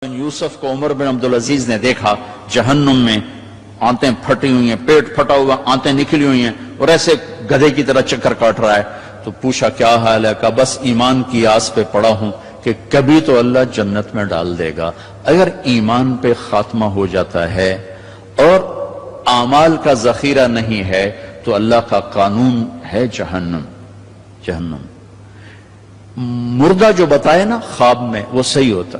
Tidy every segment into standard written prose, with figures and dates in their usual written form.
بن یوسف کو عمر بن عبدالعزیز نے دیکھا جہنم میں، آنتیں پھٹی ہوئی ہیں، پیٹ پھٹا ہوا، آنتیں نکلی ہوئی ہیں، اور ایسے گدھے کی طرح چکر کاٹ رہا ہے. تو پوچھا کیا حال ہے؟ کہا بس ایمان کی آس پہ پڑا ہوں کہ کبھی تو اللہ جنت میں ڈال دے گا. اگر ایمان پہ خاتمہ ہو جاتا ہے اور اعمال کا ذخیرہ نہیں ہے تو اللہ کا قانون ہے جہنم. جہنم مردہ جو بتائے نا خواب میں وہ صحیح ہوتا.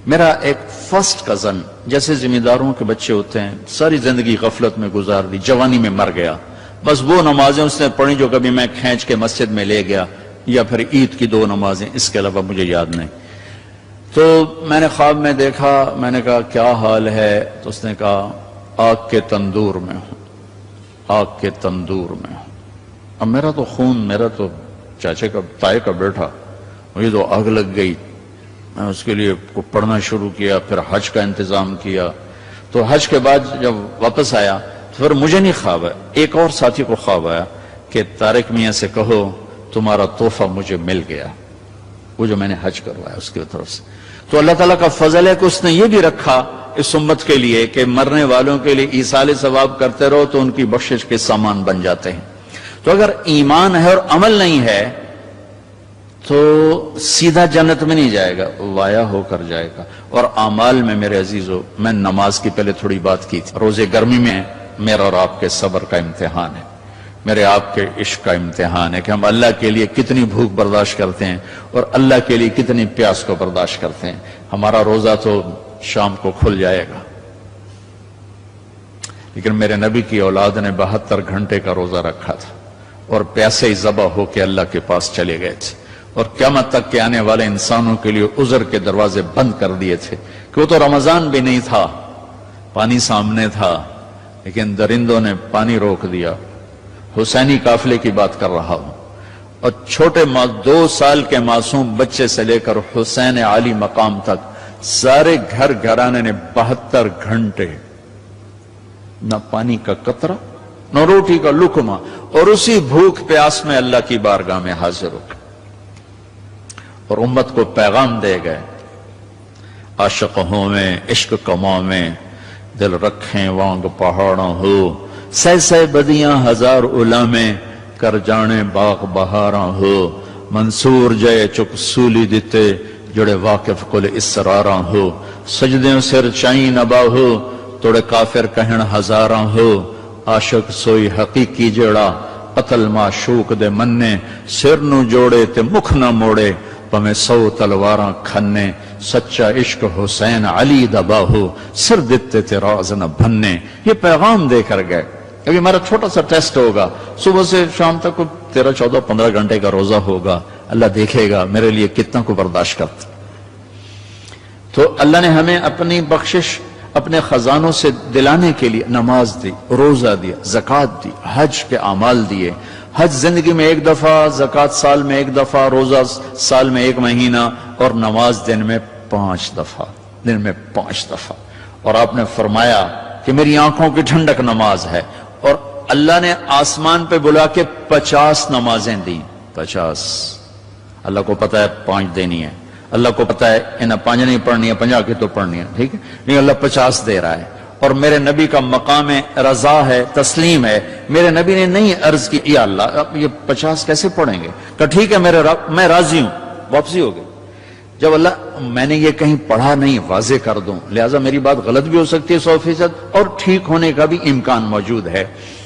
میرا ایک فرسٹ کزن، جیسے ذمہ داروں کے بچے ہوتے ہیں، ساری زندگی غفلت میں گزار دی، جوانی میں مر گیا. بس وہ نمازیں اس نے پڑھی جو کبھی میں کھینچ کے مسجد میں لے گیا، یا پھر عید کی 2 نمازیں، اس کے علاوہ مجھے یاد نہیں. تو میں نے خواب میں دیکھا، میں نے کہا کیا حال ہے؟ تو اس نے کہا آگ کے تندور میں ہوں، آگ کے تندور میں ہوں. اب میرا تو خون، میرا تو چاچے کا تائے کا بیٹا، مجھے تو آگ لگ گئی. میں اس کے لیے پڑھنا شروع کیا، پھر حج کا انتظام کیا. تو حج کے بعد جب واپس آیا تو پھر مجھے نہیں خواب آیا، ایک اور ساتھی کو خواب آیا کہ طارق میاں سے کہو تمہارا تحفہ مجھے مل گیا، وہ جو میں نے حج کروایا اس کی طرف سے. تو اللہ تعالیٰ کا فضل ہے کہ اس نے یہ بھی رکھا اس امت کے لیے کہ مرنے والوں کے لیے ایصال ثواب کرتے رہو تو ان کی بخشش کے سامان بن جاتے ہیں. تو اگر ایمان ہے اور عمل نہیں ہے تو سیدھا جنت میں نہیں جائے گا، وایا ہو کر جائے گا. اور اعمال میں میرے عزیزو، میں نماز کی پہلے تھوڑی بات کی تھی. روزے گرمی میں میرا اور آپ کے صبر کا امتحان ہے، میرے آپ کے عشق کا امتحان ہے کہ ہم اللہ کے لیے کتنی بھوک برداشت کرتے ہیں اور اللہ کے لیے کتنی پیاس کو برداشت کرتے ہیں. ہمارا روزہ تو شام کو کھل جائے گا، لیکن میرے نبی کی اولاد نے 72 گھنٹے کا روزہ رکھا تھا اور پیاسے ہی ذبح ہو کے اللہ کے پاس چلے گئے تھے. اور قیامت تک کے آنے والے انسانوں کے لیے عذر کے دروازے بند کر دیے تھے کہ وہ تو رمضان بھی نہیں تھا، پانی سامنے تھا، لیکن درندوں نے پانی روک دیا. حسینی قافلے کی بات کر رہا ہوں. اور چھوٹے 2 سال کے معصوم بچے سے لے کر حسین عالی مقام تک سارے گھر گھرانے نے 72 گھنٹے نہ پانی کا قطرہ نہ روٹی کا لقمہ، اور اسی بھوک پیاس میں اللہ کی بارگاہ میں حاضر ہو گئے اور امت کو پیغام دے گئے. عاشق ہوں میں عشق کماں میں دل رکھیں وانگ پہاڑوں ہو، سہ سہ بدیاں ہزار علامیں کر جانے باغ بہاراں ہو. منصور جے چک سولی دیتے جڑے واقف کل اسراراں ہو. سجدیں سر چائیں نبا ہو توڑے کافر کہن ہزاراں ہو. عاشق سوئی حقیقی جڑا قتل معشوق دے مننے. سر نو جوڑے تے مکھ نہ موڑے پمیں 100 تلواراں کھنے. سچا عشق حسین علی دبا ہو سر دیتے تے راز نہ بھننے. یہ پیغام دے کر گئے. ابھی ہمارا چھوٹا سا ٹیسٹ ہوگا، صبح سے شام تک 13, 14, 15 گھنٹے کا روزہ ہوگا. اللہ دیکھے گا میرے لیے کتنا کو برداشت کرتا. تو اللہ نے ہمیں اپنی بخشش اپنے خزانوں سے دلانے کے لیے نماز دی، روزہ دیا، زکوٰۃ دی، حج کے اعمال دیے. حج زندگی میں 1 دفعہ، زکوٰۃ سال میں 1 دفعہ، روزہ سال میں 1 مہینہ، اور نماز دن میں 5 دفعہ، دن میں 5 دفعہ. اور آپ نے فرمایا کہ میری آنکھوں کی ٹھنڈک نماز ہے. اور اللہ نے آسمان پہ بلا کے 50 نمازیں دیں. 50. اللہ کو پتا ہے 5 دینی ہے، اللہ کو پتا ہے انہیں 5 نہیں پڑھنی ہے، 50 کی تو پڑھنی ہے، ٹھیک ہے، نہیں اللہ 50 دے رہا ہے. اور میرے نبی کا مقام رضا ہے، تسلیم ہے. میرے نبی نے نہیں عرض کی یا اللہ اب یہ 50 کیسے پڑھیں گے؟ کہ ٹھیک ہے میرے رب میں راضی ہوں. واپسی ہو گئی. جب اللہ میں نے یہ کہیں پڑھا نہیں واضح کر دوں، لہٰذا میری بات غلط بھی ہو سکتی ہے 100%، اور ٹھیک ہونے کا بھی امکان موجود ہے.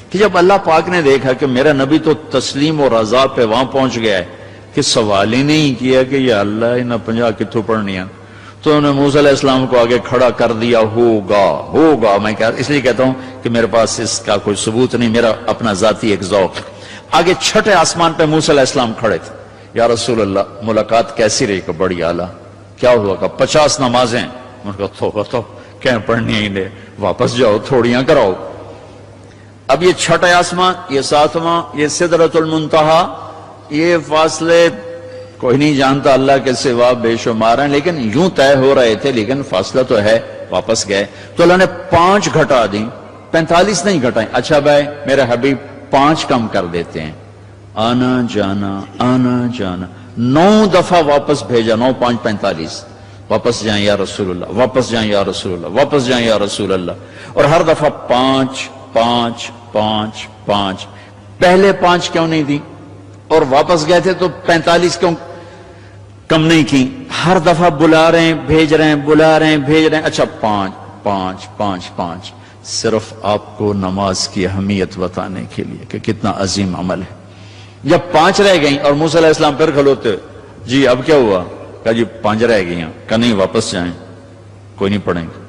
کہ جب اللہ پاک نے دیکھا کہ میرا نبی تو تسلیم و رضا پہ وہاں پہنچ گیا ہے کہ سوال ہی نہیں کیا کہ یا اللہ انہیں 50 کتوں پڑھنی ہے، تو انہوں نے موسیٰ علیہ السلام کو آگے کھڑا کر دیا. ہوگا. میں اس لیے کہتا ہوں کہ میرے پاس اس کا کوئی ثبوت نہیں، میرا اپنا ذاتی ایک ذوق. آگے چھٹے آسمان پہ موسیٰ علیہ السلام کھڑے تھے. یا رسول اللہ ملاقات کیسی رہی؟ کہ بڑی اعلیٰ. کیا ہوا؟ کہ 50 نمازیں. ان کا تو کہیں پڑھنی ہی لے، واپس جاؤ تھوڑیاں کراؤ. اب یہ چھٹے آسمان، یہ 7واں، یہ سدرۃ المنتہا، یہ فاصلے کوئی نہیں جانتا اللہ کے سوا، بے شمار ہیں، لیکن یوں طے ہو رہے تھے، لیکن فاصلہ تو ہے. واپس گئے تو اللہ نے 5 گھٹا دیں، 45 نہیں گھٹائیں. اچھا بھائی میرے حبیب 5 کم کر دیتے ہیں. آنا جانا 9 دفعہ واپس بھیجا. 9 5 45. واپس جائیں یا رسول اللہ، واپس جائیں یا رسول اللہ، واپس جائیں یا رسول اللہ، اور ہر دفعہ 5 5 5 5 پہلے 5 کیوں نہیں دی؟ اور واپس گئے تھے تو 45 کیوں کم نہیں کی؟ ہر دفعہ بلا رہے ہیں، بھیج رہے ہیں، بلا رہے ہیں، بھیج رہے ہیں، اچھا 5 5 5 5 صرف آپ کو نماز کی اہمیت بتانے کے لیے کہ کتنا عظیم عمل ہے۔ جب 5 رہ گئیں اور موسیٰ علیہ السلام پھر کھلوتے، جی اب کیا ہوا؟ کہا جی 5 رہ گئی ہیں۔ کہا نہیں واپس جائیں، کوئی نہیں پڑھیں گے۔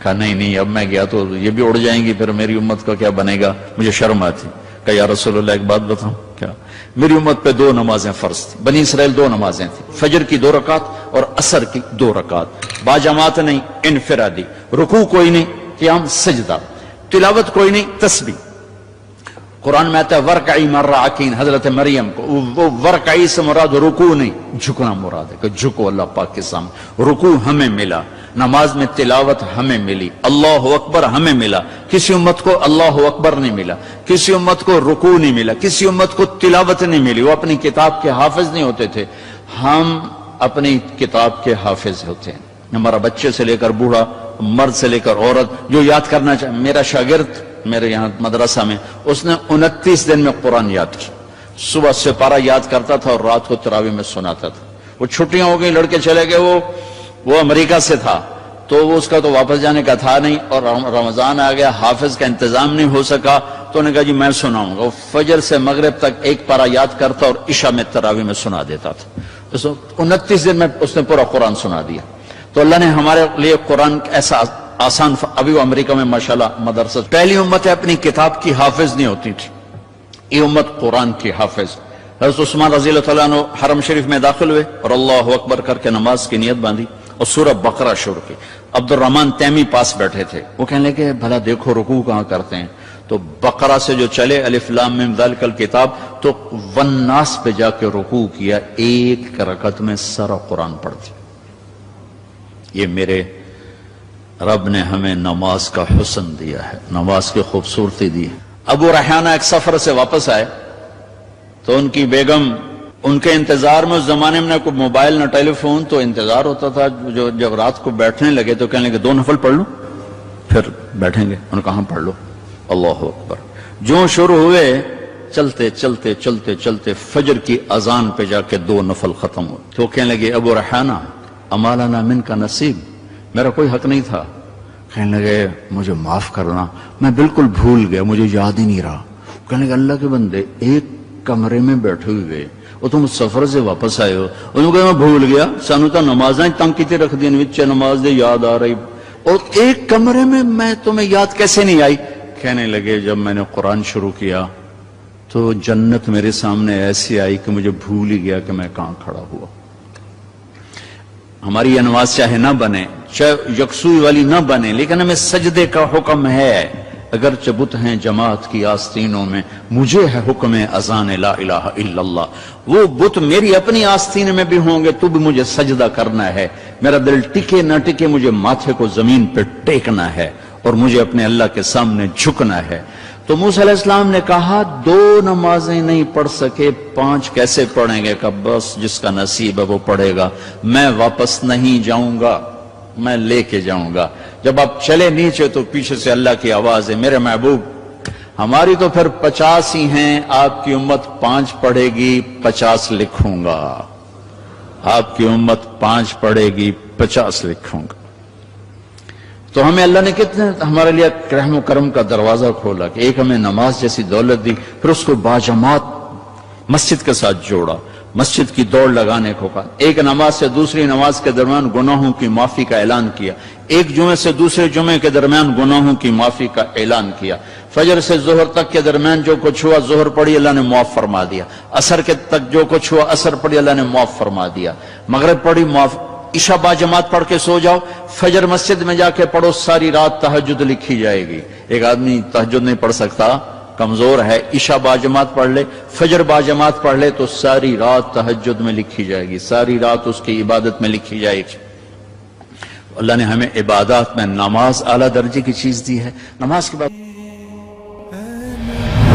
کہا نہیں اب میں گیا تو یہ بھی اڑ جائیں گی، پھر میری امت کا کیا بنے گا، مجھے شرم آتی۔ کہا یا رسول اللہ ایک بات بتاؤں کیا؟ میری امت پہ 2 نمازیں فرض تھی، بنی اسرائیل 2 نمازیں تھیں، فجر کی 2 رکعت اور عصر کی 2 رکعت، با جماعت نہیں، انفرادی، رکوع کوئی نہیں، قیام سجدہ، تلاوت کوئی نہیں، تسبیح۔ قرآن میں آتا ہے ورکعی مرعکین، حضرت مریم کو وہ ورکعی سے مراد رکوع نہیں، جھکنا مراد ہے کہ جھکو اللہ پاک کے سامنے۔ رکوع ہمیں ملا، نماز میں تلاوت ہمیں ملی، اللہ اکبر ہمیں ملا، کسی امت کو اللہ اکبر نہیں ملا، کسی امت کو رکوع نہیں ملا، کسی امت کو تلاوت نہیں ملی، وہ اپنی کتاب کے حافظ نہیں ہوتے تھے، ہم اپنی کتاب کے حافظ ہوتے ہیں۔ ہمارا بچے سے لے کر بوڑھا، مرد سے لے کر عورت جو یاد کرنا چاہے، میرا شاگرد میرے یہاں مدرسہ میں اس نے 29 دن میں قرآن یاد کیا، صبح سپارہ یاد کرتا تھا اور رات کو تراویح میں سناتا تھا۔ وہ چھٹیاں ہو گئی، لڑکے چلے گئے، وہ امریکہ سے تھا تو وہ اس کا تو واپس جانے کا تھا نہیں، اور رمضان آ گیا، حافظ کا انتظام نہیں ہو سکا تو نے کہا جی میں سناؤں گا۔ وہ فجر سے مغرب تک 1 پارہ یاد کرتا اور عشاء میں تراویح میں سنا دیتا تھا۔ 29 دن میں اس نے پورا قرآن سنا دیا۔ تو اللہ نے ہمارے لیے قرآن ایسا آسان، ابھی وہ امریکہ میں ماشاءاللہ مدرسہ، پہلی امت اپنی کتاب کی حافظ نہیں ہوتی تھی، یہ امت قرآن کی حافظ۔ حضرت عثمان رضی اللہ تعالیٰ عنہ حرم شریف میں داخل ہوئے اور اللہ اکبر کر کے نماز کی نیت باندھی اور سورہ بقرہ شروع کی۔ عبد الرحمن تیمی پاس بیٹھے تھے، وہ کہنے لگے بھلا دیکھو رکوع کہاں کرتے ہیں، تو بقرہ سے جو چلے الف لام میم ذالک الکتاب تو والناس پہ جا کے رکوع کیا، 1 رکعت میں سارا قرآن پڑھ دیا۔ یہ میرے رب نے ہمیں نماز کا حسن دیا ہے، نماز کی خوبصورتی دی ہے۔ ابو ریحانہ ایک سفر سے واپس آئے تو ان کی بیگم ان کے انتظار میں، اس زمانے میں نہ کوئی موبائل نہ ٹیلی فون، تو انتظار ہوتا تھا، جو جب رات کو بیٹھنے لگے تو کہنے لگے 2 نفل پڑھ لو پھر بیٹھیں گے۔ انہوں نے کہا پڑھ لو، اللہ اکبر۔ جو شروع ہوئے چلتے چلتے چلتے چلتے فجر کی اذان پہ جا کے 2 نفل ختم ہوئے تو کہنے لگے ابو ریحانہ اما لنا من کا نصیب، میرا کوئی حق نہیں تھا؟ کہنے لگے مجھے معاف کرنا، میں بالکل بھول گیا، مجھے یاد ہی نہیں رہا۔ کہنے لگے اللہ کے بندے، ایک کمرے میں بیٹھے ہوئے اور تم سفر سے واپس آئے ہو، انہوں نے کہا میں بھول گیا، سانو تو نمازیں تنگ کیتے رکھ دیا، وچ نماز دے یاد آ رہی، اور ایک کمرے میں تمہیں یاد کیسے نہیں آئی؟ کہنے لگے جب میں نے قرآن شروع کیا تو جنت میرے سامنے ایسی آئی کہ مجھے بھول ہی گیا کہ میں کہاں کھڑا ہوا۔ ہماری یہ نماز چاہے نہ بنے، چاہے یکسوئی والی نہ بنے، لیکن ہمیں سجدے کا حکم ہے۔ اگر بت ہیں جماعت کی آستینوں میں، مجھے ہے حکم اذان لا الہ الا اللہ۔ وہ بت میری اپنی آستین میں بھی ہوں گے تو بھی مجھے سجدہ کرنا ہے، میرا دل ٹکے نہ ٹکے مجھے ماتھے کو زمین پہ ٹیکنا ہے اور مجھے اپنے اللہ کے سامنے جھکنا ہے۔ تو موسیٰ علیہ السلام نے کہا 2 نمازیں نہیں پڑھ سکے، 5 کیسے پڑھیں گے؟ کہ بس جس کا نصیب ہے وہ پڑھے گا، میں واپس نہیں جاؤں گا، میں لے کے جاؤں گا۔ جب آپ چلے نیچے تو پیچھے سے اللہ کی آواز ہے، میرے محبوب ہماری تو پھر 50 ہی ہیں، آپ کی امت 5 پڑھے گی، 50 لکھوں گا۔ آپ کی امت 5 پڑھے گی، 50 لکھوں گا۔ تو ہمیں اللہ نے کتنے ہمارے لیے رحم و کرم کا دروازہ کھولا کہ ایک ہمیں نماز جیسی دولت دی، پھر اس کو باجماعت مسجد کے ساتھ جوڑا، مسجد کی دوڑ لگانے کو کہا، ایک نماز سے دوسری نماز کے درمیان گناہوں کی معافی کا اعلان کیا، ایک جمعے سے دوسرے جمعے کے درمیان گناہوں کی معافی کا اعلان کیا، فجر سے ظہر تک کے درمیان جو کچھ ہوا ظہر پڑھی اللہ نے معاف فرما دیا، عصر کے تک جو کچھ ہوا عصر پڑھی اللہ نے معاف فرما دیا، مغرب پڑھی معاف، عشاء با جماعت پڑھ کے سو جاؤ، فجر مسجد میں جا کے پڑھو، ساری رات تہجد لکھی جائے گی۔ ایک آدمی تہجد نہیں پڑھ سکتا، کمزور ہے، عشاء با جماعت پڑھ لے، فجر با جماعت پڑھ لے تو ساری رات تہجد میں لکھی جائے گی، ساری رات اس کی عبادت میں لکھی جائے گی۔ اللہ نے ہمیں عبادات میں نماز اعلیٰ درجے کی چیز دی ہے۔ نماز کے بعد